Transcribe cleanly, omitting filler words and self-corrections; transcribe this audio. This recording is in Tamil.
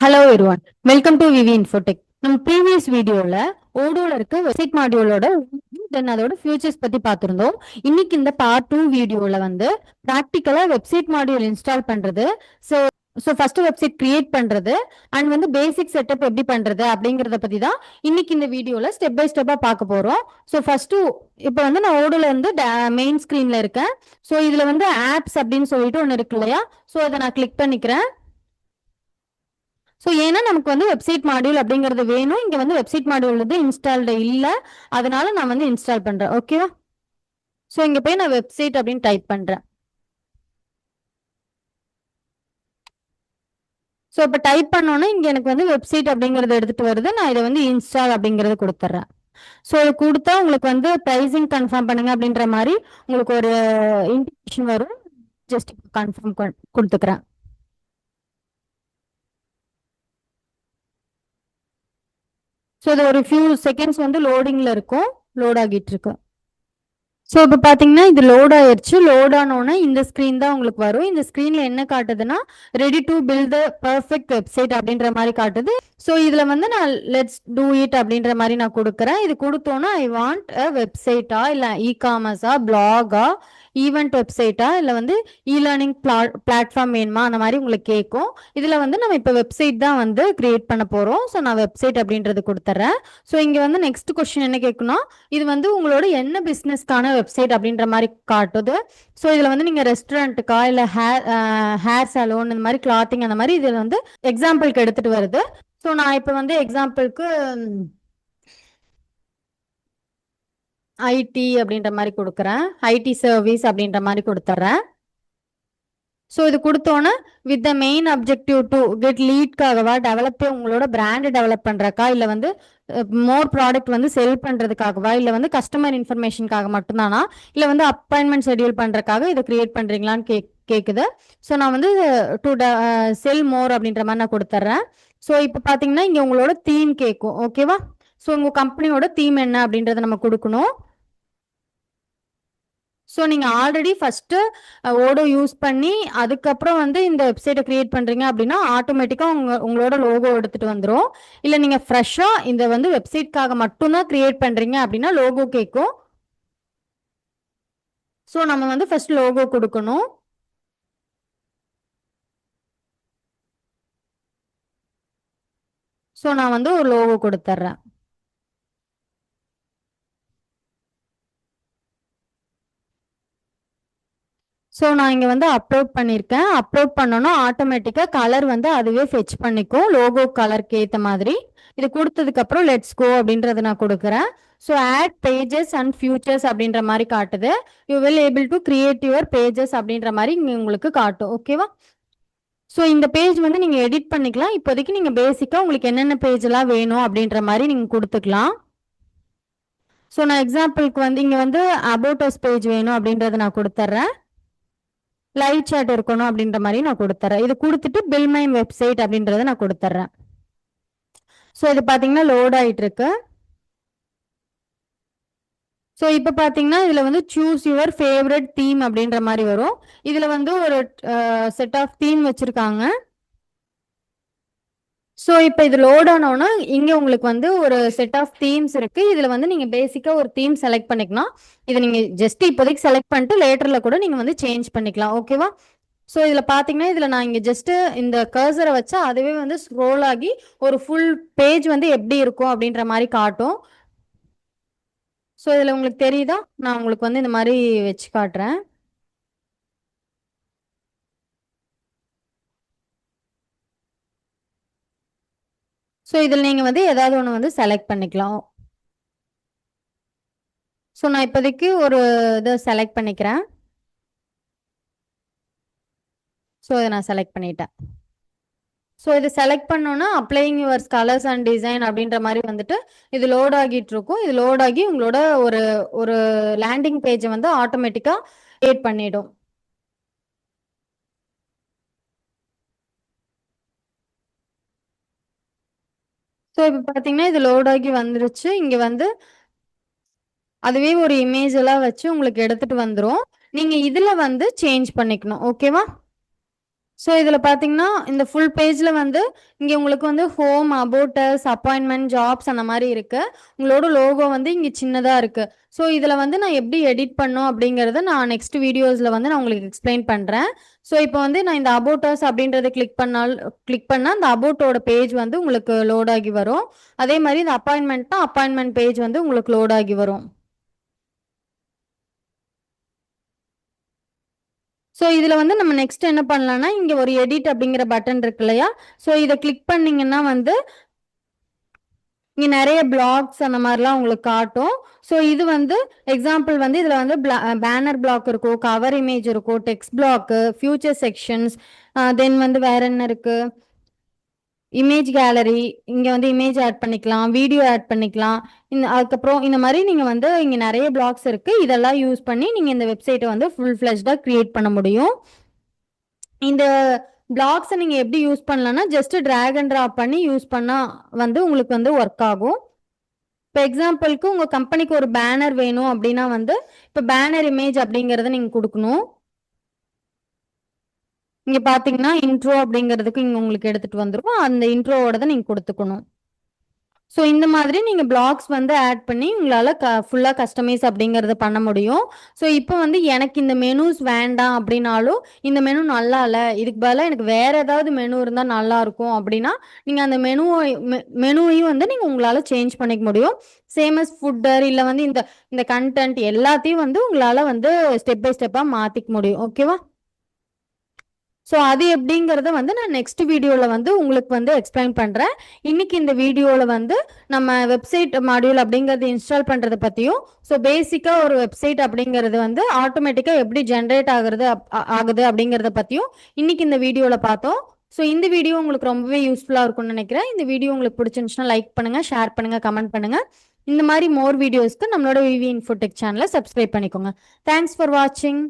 Hello everyone, welcome to VV Infotech. நம்ம ப்ரீவியஸ் வீடியோல ஓடோல இருக்க வெப்சைட் மாடியூலோட தென் அதோட ஃபியூச்சர்ஸ் பத்தி பார்த்திருந்தோம். இன்னைக்கு இந்த பார்ட் 2 வீடியோல வந்து ப்ராக்டிக்கலா வெப்சைட் மாடியூல் இன்ஸ்டால் பண்றது, so so first website create பண்றது அண்ட் வந்து பேசிக் செட்டப் எப்படி பண்றது அப்படிங்கறத பத்தி தான் இன்னைக்கு இந்த வீடியோல ஸ்டெப் பை ஸ்டெப்பா பார்க்க போறோம். ஸோ ஃபர்ஸ்ட் இப்போ வந்து நான் ஓடோல வந்து மெயின் ஸ்கிரீன்ல இருக்கேன். ஸோ இதுல வந்து ஆப்ஸ் அப்படின்னு சொல்லிட்டு ஒன்று இருக்கு இல்லையா? ஸோ அதை நான் கிளிக் பண்ணிக்கிறேன். ஸோ ஏன்னா நமக்கு வந்து வெப்சைட் மாடியூல் அப்படிங்கிறது வேணும். இங்கே வந்து வெப்சைட் மாடியூல் வந்து இன்ஸ்டால்டு இல்லை, அதனால நான் வந்து இன்ஸ்டால் பண்ணுறேன். ஓகேவா? ஸோ இங்கே போய் நான் வெப்சைட் அப்படின்னு டைப் பண்ணுறேன். ஸோ இப்போ டைப் பண்ணோன்னா இங்கே எனக்கு வந்து வெப்சைட் அப்படிங்கிறது எடுத்துகிட்டு வருது. நான் இதை வந்து இன்ஸ்டால் அப்படிங்கிறது கொடுத்துட்றேன். ஸோ இது கொடுத்தா உங்களுக்கு வந்து ப்ரைஸிங் கன்ஃபார்ம் பண்ணுங்க அப்படின்ற மாதிரி உங்களுக்கு ஒரு இன்டிமேஷன் வரும். ஜஸ்ட் கன்ஃபார்ம் கொடுத்துக்கிறேன். ஸோ இது ஒரு ஃபியூ செகண்ட்ஸ் வந்து லோடிங்கில் இருக்கும், லோட் ஆகிட்டு இருக்கு. ஸோ இப்போ பார்த்தீங்கன்னா இது லோட் ஆயிடுச்சு. லோட் ஆனோடனே இந்த ஸ்க்ரீன் தான் உங்களுக்கு வரும். இந்த ஸ்க்ரீனில் என்ன காட்டுதுன்னா ready to build the perfect website அப்படின்ற மாதிரி காட்டுது. ஸோ இதில் வந்து நான் லெட்ஸ் டூ இட் அப்படின்ற மாதிரி நான் கொடுக்குறேன். இது கொடுத்தோன்னா ஐ வாண்ட் அ வெப்சைட்டா இல்லை இ-காமர்ஸா பிளாகா ஈவெண்ட் வெப்சைட்டா இல்லை வந்து இ லேர்னிங் பிளாட்ஃபார்ம் வேணுமா அந்த மாதிரி உங்களுக்கு கேட்கும். இதில் வந்து நம்ம இப்போ வெப்சைட் தான் வந்து கிரியேட் பண்ண போகிறோம். ஸோ நான் வெப்சைட் அப்படின்றது கொடுத்துட்றேன். ஸோ இங்கே வந்து நெக்ஸ்ட் கொஸ்டின் என்ன கேட்குன்னா இது வந்து உங்களோட என்ன பிஸ்னஸ்க்கான வெப்சைட் அப்படின்ற மாதிரி காட்டுது. ஸோ இதில் வந்து நீங்கள் ரெஸ்டாரண்ட்டுக்கா இல்லை ஹேர் சலூன் இந்த மாதிரி கிளாத்திங் அந்த மாதிரி இதில் வந்து எக்ஸாம்பிளுக்கு எடுத்துகிட்டு வருது. ஸோ நான் இப்போ வந்து எக்ஸாம்பிளுக்கு ஐடி அப்படின்ற மாதிரி கொடுக்குறேன். ஐடி சர்வீஸ் அப்படின்ற மாதிரி கொடுத்துட்றேன். ஸோ இது கொடுத்தோன்னே with the main objective to get லீட்காகவா, டெவலப்பே உங்களோட பிராண்டை டெவலப் பண்ணுறக்கா, இல்லை வந்து மோர் ப்ராடக்ட் வந்து செல் பண்ணுறதுக்காகவா, இல்லை வந்து கஸ்டமர் இன்ஃபர்மேஷனுக்காக மட்டும்தானா, இல்லை வந்து அப்பாயின்மெண்ட் ஷெடியூல் பண்ணுறக்காக இதை கிரியேட் பண்ணுறீங்களான்னு கேட்குது. ஸோ நான் வந்து டு செல் மோர் அப்படின்ற மாதிரி நான் கொடுத்துட்றேன். ஸோ இப்போ பார்த்தீங்கன்னா இங்கே உங்களோட தீம் கேட்கும். ஓகேவா? ஸோ உங்கள் கம்பெனியோட தீம் என்ன அப்படின்றத நம்ம கொடுக்கணும். ஸோ நீங்கள் ஆல்ரெடி ஃபஸ்ட்டு ஓடோ யூஸ் பண்ணி அதுக்கப்புறம் வந்து இந்த வெப்சைட்டை க்ரியேட் பண்ணுறீங்க அப்படின்னா ஆட்டோமேட்டிக்காக உங்களோட லோகோ எடுத்துகிட்டு வந்துடும். இல்லை நீங்கள் ஃப்ரெஷ்ஷாக இந்த வந்து வெப்சைட்காக மட்டும்தான் க்ரியேட் பண்ணுறீங்க அப்படின்னா லோகோ கேட்கும். ஸோ நம்ம வந்து ஃபஸ்ட் லோகோ கொடுக்கணும். ஸோ நான் வந்து ஒரு லோகோ கொடுத்துட்றேன். ஸோ நான் இங்கே வந்து அப்லோட் பண்ணியிருக்கேன். அப்லோட் பண்ணோன்னா ஆட்டோமேட்டிக்காக கலர் வந்து அதுவே ஃபெச் பண்ணிக்கும் லோகோ கலருக்கு ஏற்ற மாதிரி. இது கொடுத்ததுக்கப்புறம் லெட்ஸ் கோ அப்படின்றத நான் கொடுக்குறேன். So add pages and features அப்படின்ற மாதிரி காட்டுது. You will able to create your pages அப்படின்ற மாதிரி இங்கே உங்களுக்கு காட்டும். ஓகேவா? ஸோ இந்த பேஜ் வந்து நீங்கள் எடிட் பண்ணிக்கலாம். இப்போதைக்கு நீங்கள் பேசிக்காக உங்களுக்கு என்னென்ன பேஜெல்லாம் வேணும் அப்படின்ற மாதிரி நீங்கள் கொடுத்துக்கலாம். ஸோ நான் எக்ஸாம்பிளுக்கு வந்து இங்கே வந்து அபவுட் அஸ் பேஜ் வேணும் அப்படின்றத நான் கொடுத்துட்றேன். லைவ் சாட் இருக்கணும் அப்படின்ற மாதிரி நான் கொடுத்துறேன். இது கொடுத்துட்டு பில் மை வெப்சைட் அப்படின்றத நான் கொடுத்துட்றேன். ஸோ இது பார்த்தீங்கன்னா லோட் ஆகிட்டு இருக்கு. ஸோ இப்போ பார்த்தீங்கன்னா இதில் வந்து சூஸ் யுவர் ஃபேவரட் தீம் அப்படின்ற மாதிரி வரும். இதில் வந்து ஒரு செட் ஆஃப் தீம் வச்சுருக்காங்க. ஸோ இப்போ இது லோட் ஆனோன்னா இங்கே உங்களுக்கு வந்து ஒரு செட் ஆஃப் தீம்ஸ் இருக்குது. இதில் வந்து நீங்கள் பேசிக்காக ஒரு தீம் செலக்ட் பண்ணிக்கலாம். இதை நீங்கள் ஜஸ்ட் இப்போதைக்கு செலக்ட் பண்ணிட்டு லேட்டரில் கூட நீங்கள் வந்து சேஞ்ச் பண்ணிக்கலாம். ஓகேவா? ஸோ இதில் பார்த்தீங்கன்னா இதில் நான் இங்கே ஜஸ்ட்டு இந்த கர்சரை வச்சா அதுவே வந்து ஸ்க்ரோல் ஆகி ஒரு ஃபுல் பேஜ் வந்து எப்படி இருக்கும் அப்படின்ற மாதிரி காட்டும். ஸோ இதில் உங்களுக்கு தெரியுதா? நான் உங்களுக்கு வந்து இந்த மாதிரி வச்சு காட்டுறேன். ஸோ இதில் நீங்கள் வந்து ஏதாவது ஒன்று வந்து செலக்ட் பண்ணிக்கலாம். ஸோ நான் இப்போதைக்கு ஒரு இதை செலக்ட் பண்ணிக்கிறேன். ஸோ இதை நான் செலக்ட் பண்ணிட்டேன். ஸோ இது செலக்ட் பண்ணோன்னா அப்ளைங் யுவர்ஸ் கலர்ஸ் அண்ட் டிசைன் அப்படின்ற மாதிரி வந்துட்டு இது லோட் ஆகிட்டு இருக்கும். இது லோட் ஆகி உங்களோட ஒரு ஒரு லேண்டிங் பேஜை வந்து ஆட்டோமேட்டிக்காக கிரியேட் பண்ணிடும். ஸோ இப்போ பார்த்தீங்கன்னா இது லோட் ஆகி வந்துருச்சு. இங்கே வந்து அதுவே ஒரு இமேஜ் எல்லாம் வச்சு உங்களுக்கு எடுத்துட்டு வந்துடும். நீங்கள் இதில் வந்து சேஞ்ச் பண்ணிக்கணும். ஓகேவா? ஸோ இதில் பார்த்தீங்கன்னா இந்த ஃபுல் பேஜில் வந்து இங்கே உங்களுக்கு வந்து ஹோம், அபோட்டஸ், அப்பாயின்மெண்ட், ஜாப்ஸ் அந்த மாதிரி இருக்குது. உங்களோட லோகோ வந்து இங்கே சின்னதாக இருக்குது. ஸோ இதில் வந்து நான் எப்படி எடிட் பண்ணோம் அப்படிங்கிறத நான் நெக்ஸ்ட் வீடியோஸில் வந்து நான் உங்களுக்கு எக்ஸ்பிளைன் பண்ணுறேன். ஸோ இப்போ வந்து நான் இந்த அபோட்டஸ் அப்படின்றத கிளிக் பண்ணால் அந்த அபோட்டோட பேஜ் வந்து உங்களுக்கு லோட் ஆகி வரும். அதே மாதிரி இந்த அப்பாயின்மெண்ட்னா அப்பாயின்மெண்ட் பேஜ் வந்து உங்களுக்கு லோட் ஆகி வரும். ஸோ இதில் வந்து நம்ம நெக்ஸ்ட் என்ன பண்ணலாம்னா இங்கே ஒரு எடிட் அப்படிங்கிற பட்டன் இருக்கு இல்லையா? ஸோ இதை கிளிக் பண்ணிங்கன்னா வந்து இங்கே நிறைய பிளாக்ஸ் அந்த மாதிரிலாம் உங்களுக்கு காட்டும். ஸோ இது வந்து எக்ஸாம்பிள் வந்து இதில் வந்து பேனர் பிளாக் இருக்கும், கவர் இமேஜ் இருக்கும், டெக்ஸ்ட் பிளாக்கு, ஃபியூச்சர் செக்ஷன்ஸ், தென் வந்து வேற என்ன இருக்குது, இமேஜ் கேலரி, இங்கே வந்து இமேஜ் ஆட் பண்ணிக்கலாம், வீடியோ ஆட் பண்ணிக்கலாம். அதுக்கப்புறம் இந்த மாதிரி நீங்கள் வந்து இங்கே நிறைய பிளாக்ஸ் இருக்குது. இதெல்லாம் யூஸ் பண்ணி நீங்கள் இந்த வெப்சைட்டை வந்து ஃபுல் ஃப்ளெஷ்டாக க்ரியேட் பண்ண முடியும். இந்த பிளாக்ஸை நீங்கள் எப்படி யூஸ் பண்ணலாம்னா ஜஸ்ட் ட்ராக் அண்ட் ட்ராப் பண்ணி யூஸ் பண்ணால் வந்து உங்களுக்கு வந்து ஒர்க் ஆகும். இப்போ எக்ஸாம்பிளுக்கு உங்கள் கம்பெனிக்கு ஒரு பேனர் வேணும் அப்படின்னா வந்து இப்போ பேனர் இமேஜ் அப்படிங்கிறத நீங்கள் கொடுக்கணும். இங்கே பார்த்தீங்கன்னா இன்ட்ரோ அப்படிங்கிறதுக்கு இங்கே உங்களுக்கு எடுத்துகிட்டு வந்துடும். அந்த இன்ட்ரோவோட தான் நீங்கள் கொடுத்துக்கணும். ஸோ இந்த மாதிரி நீங்கள் பிளாக்ஸ் வந்து ஆட் பண்ணி உங்களால் ஃபுல்லாக கஸ்டமைஸ் அப்படிங்கிறத பண்ண முடியும். ஸோ இப்போ வந்து எனக்கு இந்த மெனூஸ் வேண்டாம் அப்படின்னாலும் இந்த மெனு நல்லா இல்லை, இதுக்கு பதிலாக எனக்கு வேறு ஏதாவது மெனு இருந்தால் நல்லாயிருக்கும் அப்படின்னா நீங்கள் அந்த மெனுவையும் வந்து நீங்கள் உங்களால் சேஞ்ச் பண்ணிக்க முடியும். சேமஸ் ஃபுட்டர் இல்லை வந்து இந்த கண்டென்ட் எல்லாத்தையும் வந்து உங்களால் வந்து ஸ்டெப் பை ஸ்டெப்பாக மாற்றிக்க முடியும். ஓகேவா? ஸோ அது எப்படிங்கிறத வந்து நான் நெக்ஸ்ட் வீடியோவில் வந்து உங்களுக்கு வந்து எக்ஸ்பிளைன் பண்ணுறேன். இன்னைக்கு இந்த வீடியோவில் வந்து நம்ம வெப்சைட் மாடியூல் அப்படிங்கிறது இன்ஸ்டால் பண்ணுறதை பற்றியும், ஸோ பேசிக்காக ஒரு வெப்சைட் அப்படிங்கிறது வந்து ஆட்டோமேட்டிக்காக எப்படி ஜென்ரேட் ஆகுது அப்படிங்கிறத பற்றியும் இன்னைக்கு இந்த வீடியோவில் பார்த்தோம். ஸோ இந்த வீடியோ உங்களுக்கு ரொம்பவே யூஸ்ஃபுல்லாக இருக்கும்னு நினைக்கிறேன். இந்த வீடியோ உங்களுக்கு பிடிச்சிருந்துச்சுன்னா லைக் பண்ணுங்கள், ஷேர் பண்ணுங்கள், கமெண்ட் பண்ணுங்கள். இந்த மாதிரி மோர் வீடியோஸ்க்கு நம்மளோட விவி இன்ஃபோடெக் சேனலை சப்ஸ்கிரைப் பண்ணிக்கோங்க. தேங்க்ஸ் ஃபார் வாட்சிங்.